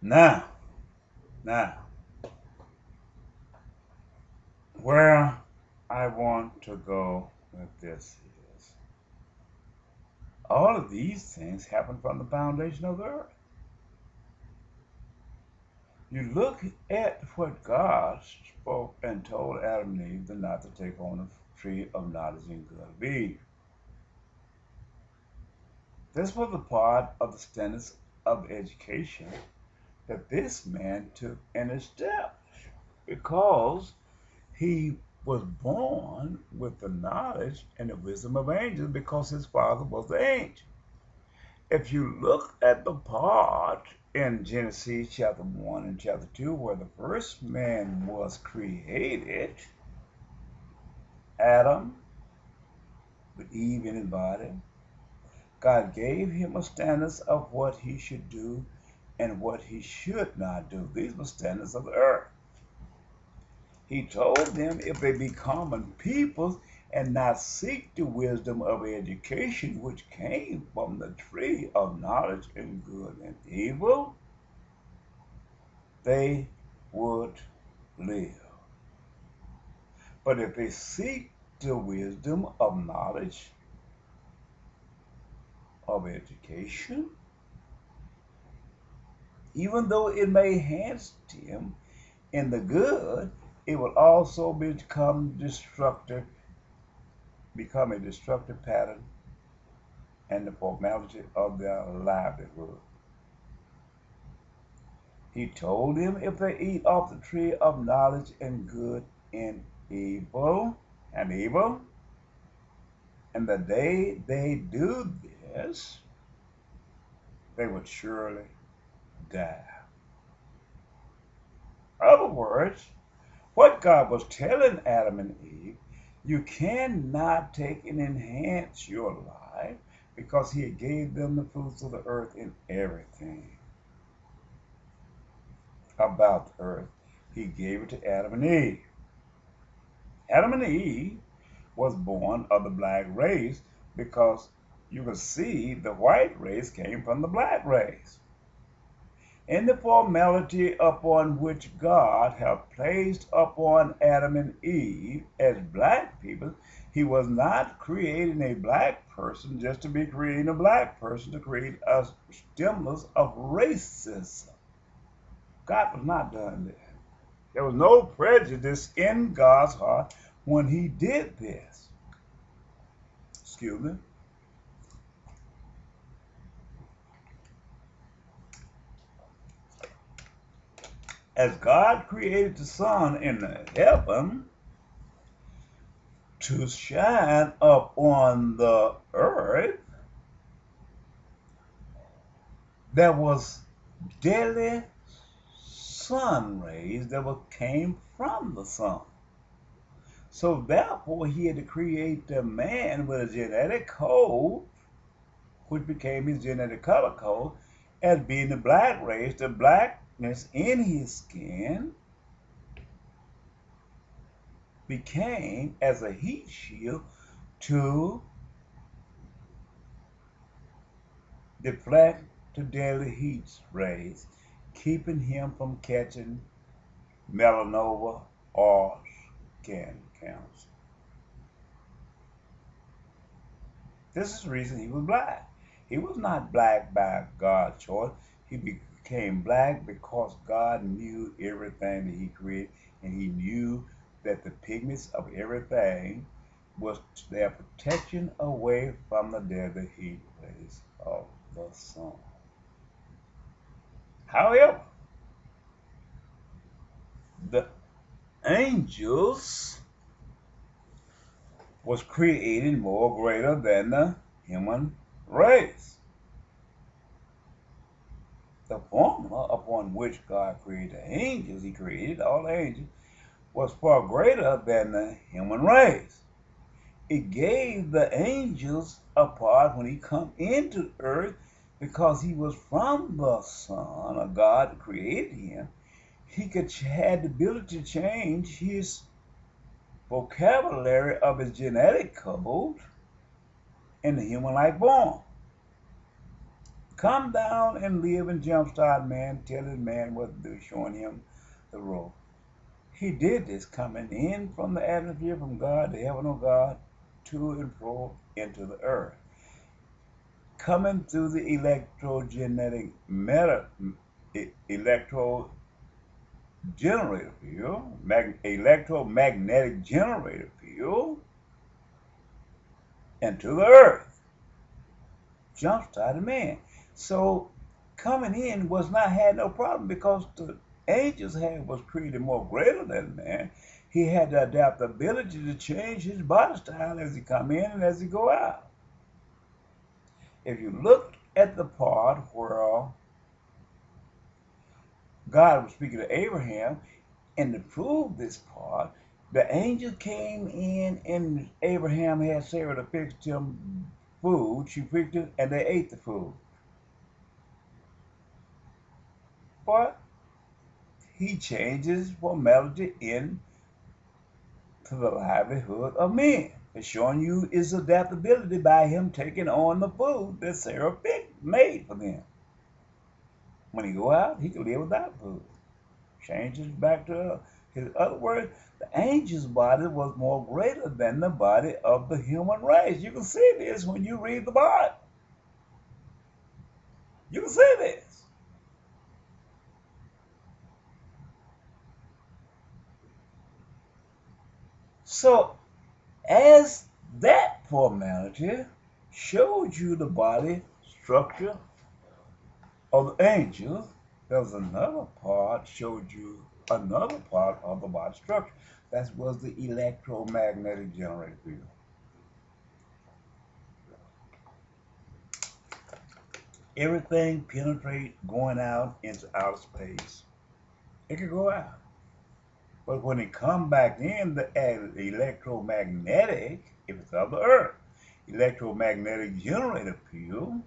Now, now, where I want to go with this is all of these things happen from the foundation of the earth. You look at what God spoke and told Adam and Eve not to take on the tree of knowledge and good and evil. This was a part of the standards of education that this man took and established because he was born with the knowledge and the wisdom of angels because his father was the angel. If you look at the part in Genesis chapter 1 and chapter 2 where the first man was created, Adam, with Eve in his body, God gave him a standards of what he should do and what he should not do. These were standards of the earth. He told them if they be common people and not seek the wisdom of education which came from the tree of knowledge and good and evil, they would live. But if they seek the wisdom of knowledge of education, even though it may enhance them in the good, it will also become a destructive pattern and the formality of their livelihood. He told them if they eat off the tree of knowledge and good and evil, and the day they do this, they would surely die. In other words, what God was telling Adam and Eve, you cannot take and enhance your life because he gave them the fruits of the earth and everything about the earth. He gave it to Adam and Eve. Adam and Eve was born of the black race because you can see the white race came from the black race. In the formality upon which God had placed upon Adam and Eve as black people, he was not creating a black person just to be creating a black person to create a stimulus of racism. God was not doing that. There was no prejudice in God's heart when he did this. Excuse me. As God created the sun in the heaven to shine up on the earth, there was daily sun rays that came from the sun. So therefore, he had to create the man with a genetic code, which became his genetic color code, as being the black race, the blackness in his skin became as a heat shield to deflect the daily heat rays, keeping him from catching melanoma or skin cancer. This is the reason he was black. He was not black by God's choice. He became black because God knew everything that he created, and he knew that the pigments of everything was their protection away from the deadly heat rays of the sun. However, the angels was created more greater than the human race. The formula upon which God created the angels, he created all the angels, was far greater than the human race. It gave the angels a part when he come into earth because he was from the Son of God that created him. He had the ability to change his vocabulary of his genetic code in the human-like form. come down and live and jumpstart man, telling man what to do, showing him the road. He did this coming in from the atmosphere from God, the heaven of God, to and fro into the earth. Coming through the electrogenetic electro generator field, electromagnetic generator field, into the earth. Jump-started man. So coming in had no problem because the angels was created more greater than man. He had the adaptability to change his body style as he come in and as he go out. If you look at the part where God was speaking to Abraham, and to prove this part, the angel came in and Abraham had Sarah to fix him food. She fixed it and they ate the food. But he changes formality into the livelihood of men. It's showing you his adaptability by him taking on the food that Sarah made for them. When he go out, he can live without food. Changes back to his other words, the angel's body was more greater than the body of the human race. You can see this when you read the Bible. You can see this. So, as that formality showed you the body structure of the angels, there was another part showed you another part of the body structure. That was the electromagnetic generator field. Everything penetrate going out into outer space. It could go out. But when it come back in, the electromagnetic, if it's of the earth, electromagnetic generator field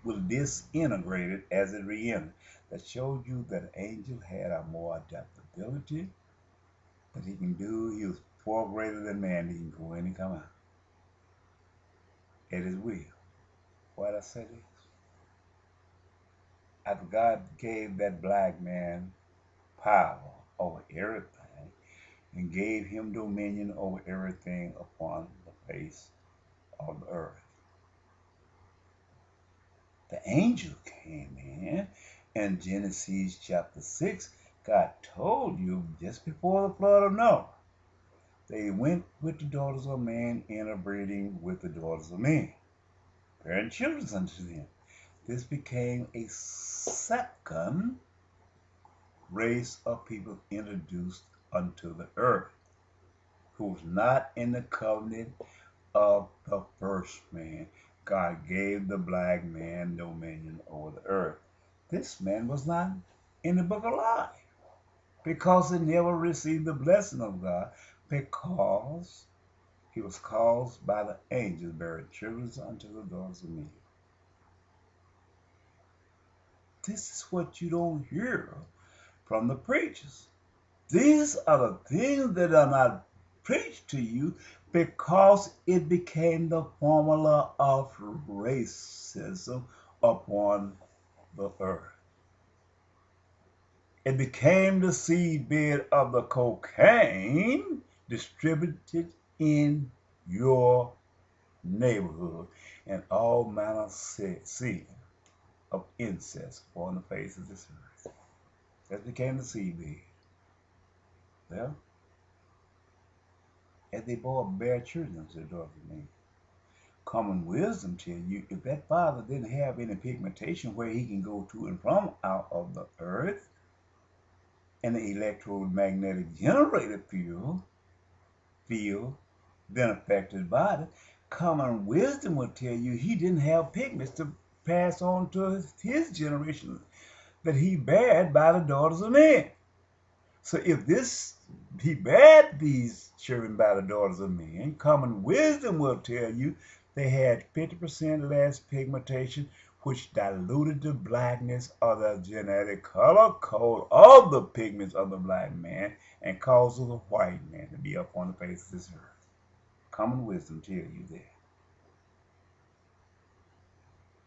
will disintegrate it as it re-entered. That showed you that an angel had a more adaptability that he can do. He was far greater than man. He can go in and come out at his will. Why did I say this? After God gave that black man power over everything and gave him dominion over everything upon the face of the earth, the angel came in Genesis chapter 6. God told you just before the flood of Noah, they went with the daughters of men, interbreeding with the daughters of men, bearing children unto them. This became a second race of people introduced unto the earth, who was not in the covenant of the first man. God gave the black man dominion over the earth. This man was not in the book of life because he never received the blessing of God, because he was caused by the angels, bearing children unto the daughters of men. This is what you don't hear from the preachers. These are the things that are not preached to you because it became the formula of racism upon the earth. It became the seedbed of the cocaine distributed in your neighborhood and all manner of sin of incest upon the face of this earth. That became the seedbed. Well, as they both bear children to the daughters of men. Common wisdom tell you if that father didn't have any pigmentation where he can go to and from out of the earth, and the electromagnetic generator field then affected body, common wisdom will tell you he didn't have pigments to pass on to his generation that he bared by the daughters of men. So if he bared these children by the daughters of men, common wisdom will tell you they had 50% less pigmentation, which diluted the blackness of the genetic color code of the pigments of the black man and causes the white man to be up on the face of this earth. Common wisdom tell you that.